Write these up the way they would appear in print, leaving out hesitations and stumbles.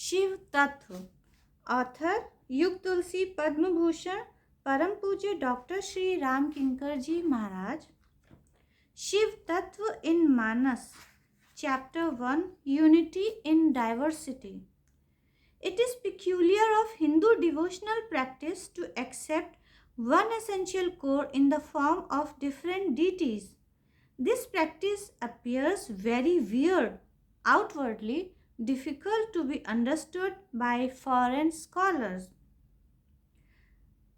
शिव तत्व, author Yugtulsi Padma Bhushan Param Pujya Dr. Shri Ramkinkarji Maharaj. Shiv Tattva in Manas, Chapter 1, Unity in Diversity. It is peculiar of Hindu devotional practice to accept one essential core in the form of different deities. This practice appears very weird, outwardly difficult to be understood by foreign scholars.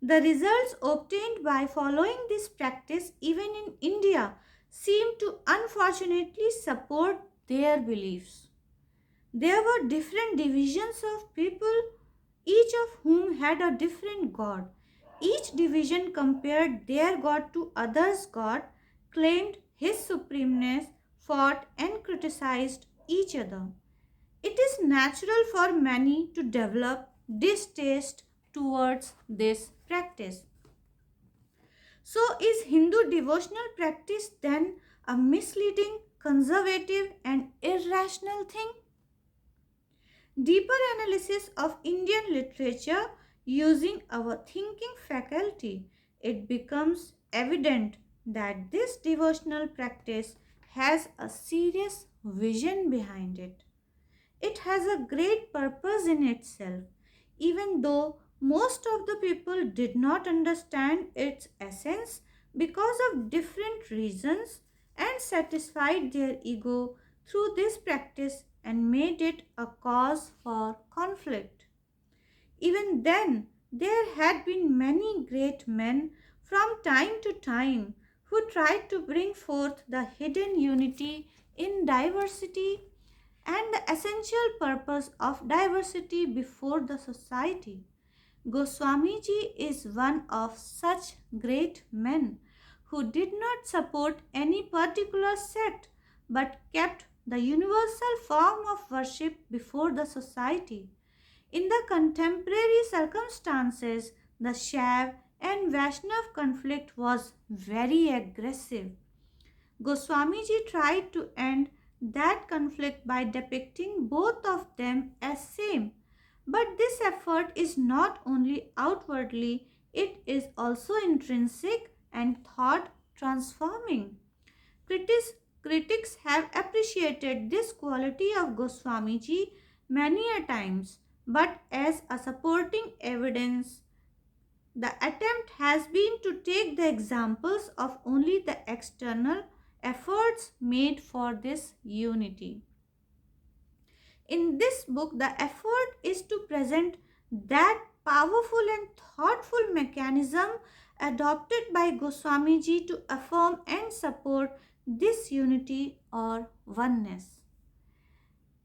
The results obtained by following this practice, even in India, seem to unfortunately support their beliefs. There were different divisions of people, each of whom had a different god. Each division compared their god to others' god, claimed his supremeness, fought and criticized each other. It is natural for many to develop distaste towards this practice. So, is Hindu devotional practice then a misleading, conservative, and irrational thing? Deeper analysis of Indian literature using our thinking faculty, it becomes evident that this devotional practice has a serious vision behind it. It has a great purpose in itself, even though most of the people did not understand its essence because of different reasons and satisfied their ego through this practice and made it a cause for conflict. Even then, there had been many great men from time to time who tried to bring forth the hidden unity in diversity and the essential purpose of diversity before the society. Goswamiji is one of such great men who did not support any particular sect but kept the universal form of worship before the society. In the contemporary circumstances, the Shaiv and Vaishnav conflict was very aggressive. Goswamiji tried to end that conflict by depicting both of them as same. But this effort is not only outwardly, it is also intrinsic and thought transforming. Critics, critics have appreciated this quality of Goswamiji many a times, but as a supporting evidence, the attempt has been to take the examples of only the external efforts made for this unity. In this book, the effort is to present that powerful and thoughtful mechanism adopted by Goswamiji to affirm and support this unity or oneness.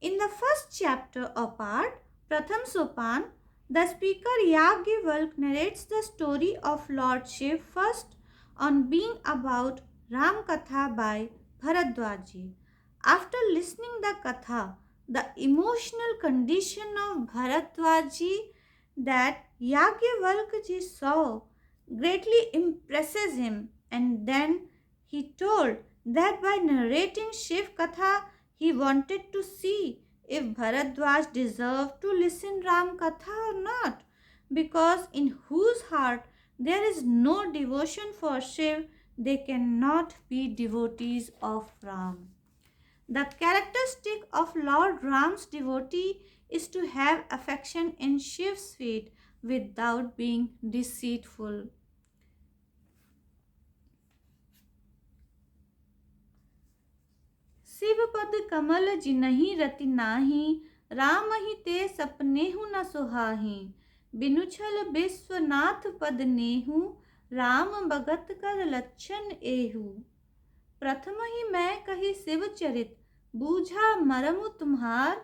In the first chapter or part, Pratham Sopan, the speaker Yagyavalk narrates the story of Lord Shiv first on being about Ram Katha by Bharadwaji. After listening the Katha, the emotional condition of Bharadwaji that Yagyavalkji saw greatly impresses him, and then he told that by narrating Shiv Katha he wanted to see if Bharadwaj deserved to listen Ram Katha or not, because in whose heart there is no devotion for Shiv, they cannot be devotees of Ram. The characteristic of Lord Ram's devotee is to have affection in Shiv's feet without being deceitful. Shiv पद कमल जिनहि रति नाही, राम ही ते सपनेहु न सुहाही। बिनु छल विश्वनाथ पद नेहु, राम भगत कर लक्षण एहु। प्रथम ही मैं कही शिव चरित, बूझा मरमु तुम्हार।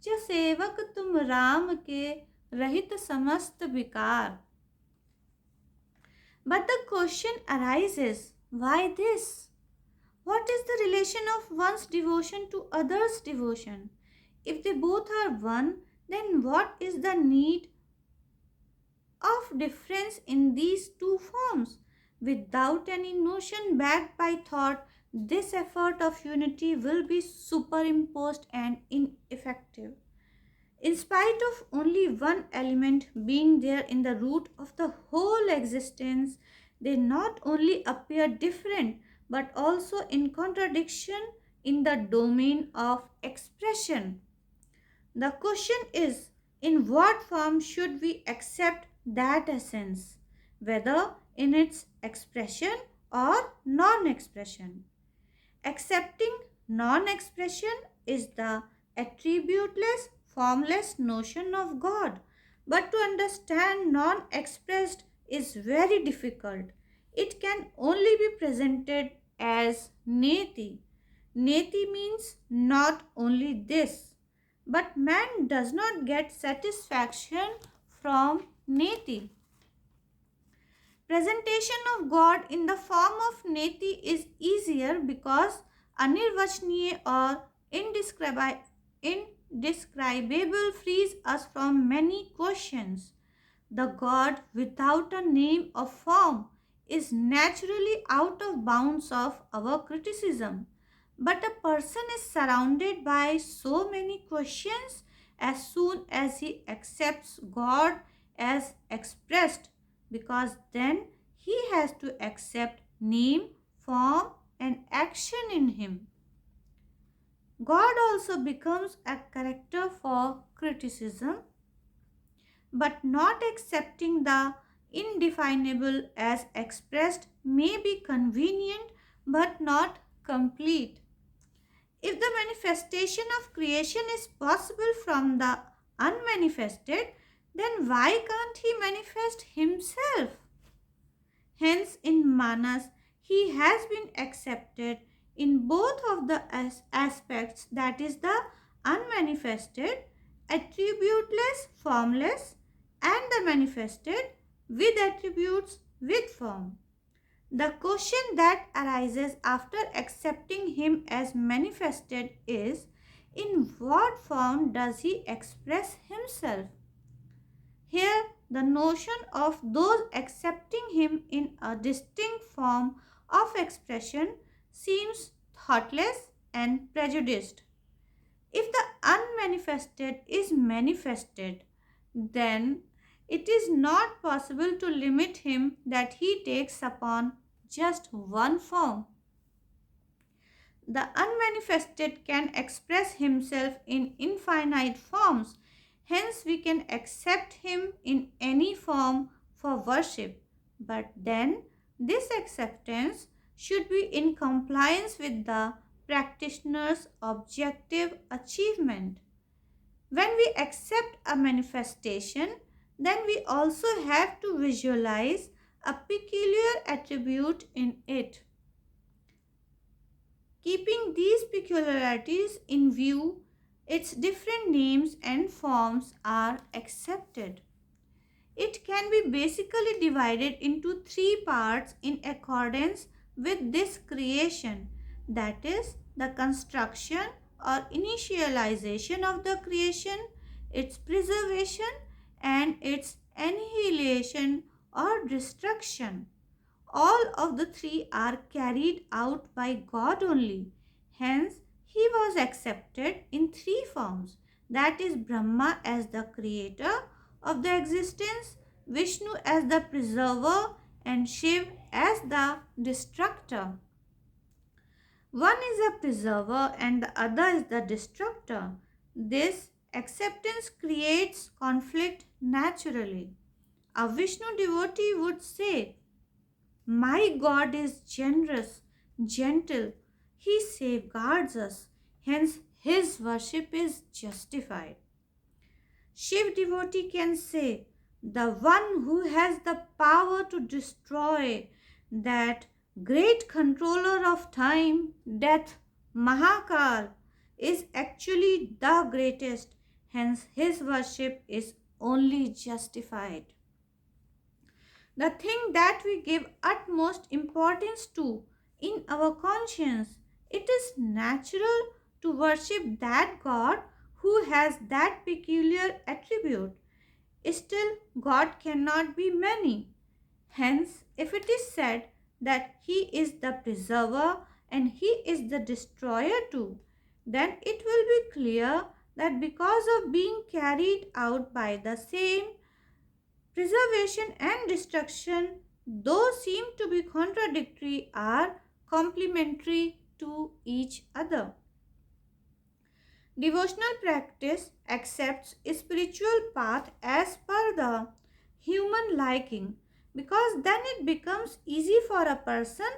च सेवक तुम राम के, रहित समस्त विकार। But the question arises, why this? What is the relation of one's devotion to others' devotion? If they both are one, then what is the need of difference in these two forms? Without any notion backed by thought, this effort of unity will be superimposed and ineffective. In spite of only one element being there in the root of the whole existence, they not only appear different but also in contradiction in the domain of expression. The question is, in what form should we accept that essence, whether in its expression or non expression? Accepting non expression is the attributeless, formless notion of God. But to understand non expressed is very difficult. It can only be presented as neti. Neti means not only this, but man does not get satisfaction from neti. Presentation of God in the form of neti is easier because anirvachniye or indescribable frees us from many questions. The God without a name or form is naturally out of bounds of our criticism. But a person is surrounded by so many questions as soon as he accepts God as expressed, because then he has to accept name, form, and action in him. God also becomes a character for criticism, but not accepting the indefinable as expressed may be convenient but not complete. If the manifestation of creation is possible from the unmanifested, then why can't he manifest himself? Hence, in Manas, he has been accepted in both of the aspects, that is, the unmanifested, attributeless, formless, and the manifested with attributes with form. The question that arises after accepting him as manifested is, in what form does he express himself? Here, the notion of those accepting him in a distinct form of expression seems thoughtless and prejudiced. If the unmanifested is manifested, then it is not possible to limit him that he takes upon just one form. The unmanifested can express himself in infinite forms. Hence, we can accept him in any form for worship. But then, this acceptance should be in compliance with the practitioner's objective achievement. When we accept a manifestation, then we also have to visualize a peculiar attribute in it. Keeping these peculiarities in view, its different names and forms are accepted. It can be basically divided into three parts in accordance with this creation, that is, the construction or initialization of the creation, its preservation, and its annihilation or destruction. All of the three are carried out by God only. Hence, he was accepted in three forms, that is, Brahma as the creator of the existence, Vishnu as the preserver, and Shiv as the destructor. One is a preserver and the other is the destructor. This acceptance creates conflict naturally. A Vishnu devotee would say, "My God is generous, gentle. He safeguards us. Hence, his worship is justified." Shiv devotee can say, "The one who has the power to destroy, that great controller of time, death, Mahakal, is actually the greatest. Hence, his worship is only justified." The thing that we give utmost importance to in our conscience, it is natural to worship that God who has that peculiar attribute. Still, God cannot be many. Hence, if it is said that he is the preserver and he is the destroyer too, then it will be clear that because of being carried out by the same preservation and destruction, though seem to be contradictory, are complementary to each other. Devotional practice accepts a spiritual path as per the human liking because then it becomes easy for a person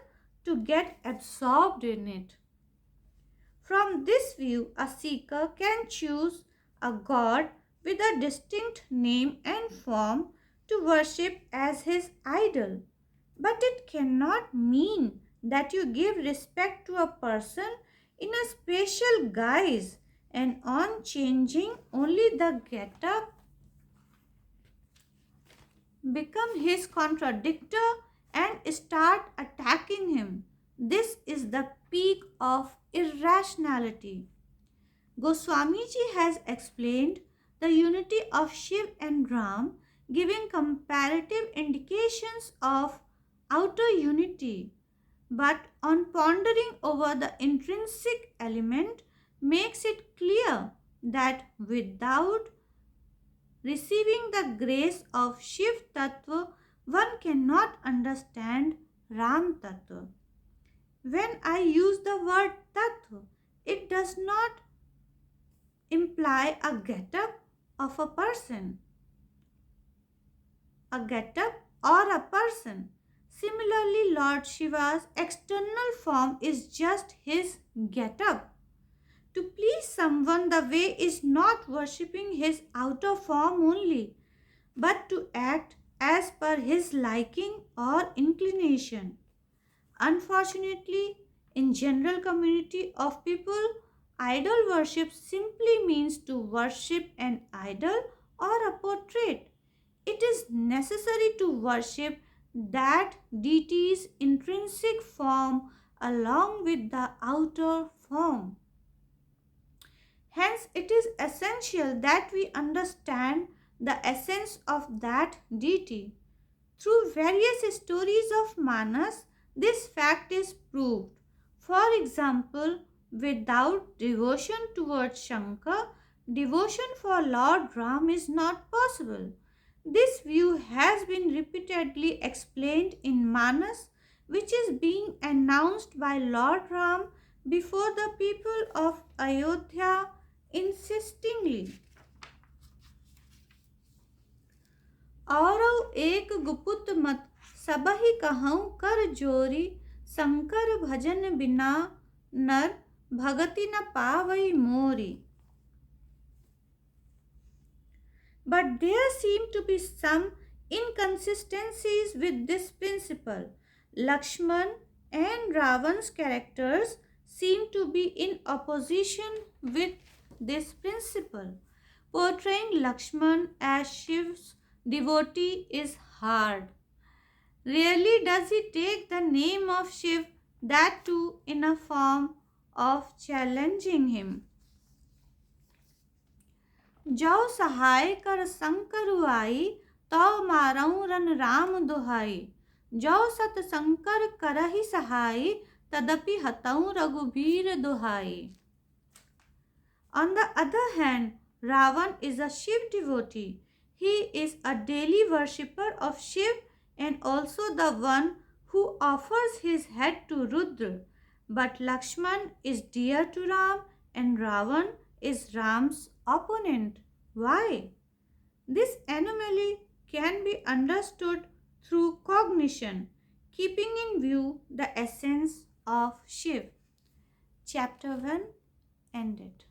to get absorbed in it. From this view, a seeker can choose a god with a distinct name and form to worship as his idol. But it cannot mean that you give respect to a person in a special guise and on changing only the get-up become his contradictor and start attacking him. This is the peak of irrationality. Goswamiji has explained the unity of Shiv and Ram, giving comparative indications of outer unity. But on pondering over the intrinsic element makes it clear that without receiving the grace of Shiv Tattva, one cannot understand Ram Tattva. When I use the word Tattva, it does not imply a get-up of a person, a get-up or a person. Similarly, Lord Shiva's external form is just his get-up. To please someone the way is not worshipping his outer form only, but to act as per his liking or inclination. Unfortunately, in general community of people, idol worship simply means to worship an idol or a portrait. It is necessary to worship that deity's intrinsic form along with the outer form. Hence, it is essential that we understand the essence of that deity. Through various stories of Manas, this fact is proved. For example, without devotion towards Shankar, devotion for Lord Ram is not possible. This view has been repeatedly explained in Manas, which is being announced by Lord Ram before the people of Ayodhya insistingly. औरौ एक गुपुत मत सबहि कहूँ कर जोरी शंकर भजन बिना नर भगति न पावई मोरी. But there seem to be some inconsistencies with this principle. Lakshman and Ravan's characters seem to be in opposition with this principle. Portraying Lakshman as Shiv's devotee is hard. Rarely does he take the name of Shiv, that too in a form of challenging him. जो सहाय कर शंकर आई तो मारऊ run Ram दुहाई. जो सत शंकर करहि सहाय तदपि हतऊ रघुबीर दुहाई. On the other hand, Ravan is a Shiv devotee. He is a daily worshipper of Shiv and also the one who offers his head to Rudra. But Lakshman is dear to Ram and Ravan is Ram's opponent. Why? This anomaly can be understood through cognition, keeping in view the essence of Shiv. Chapter 1 ended.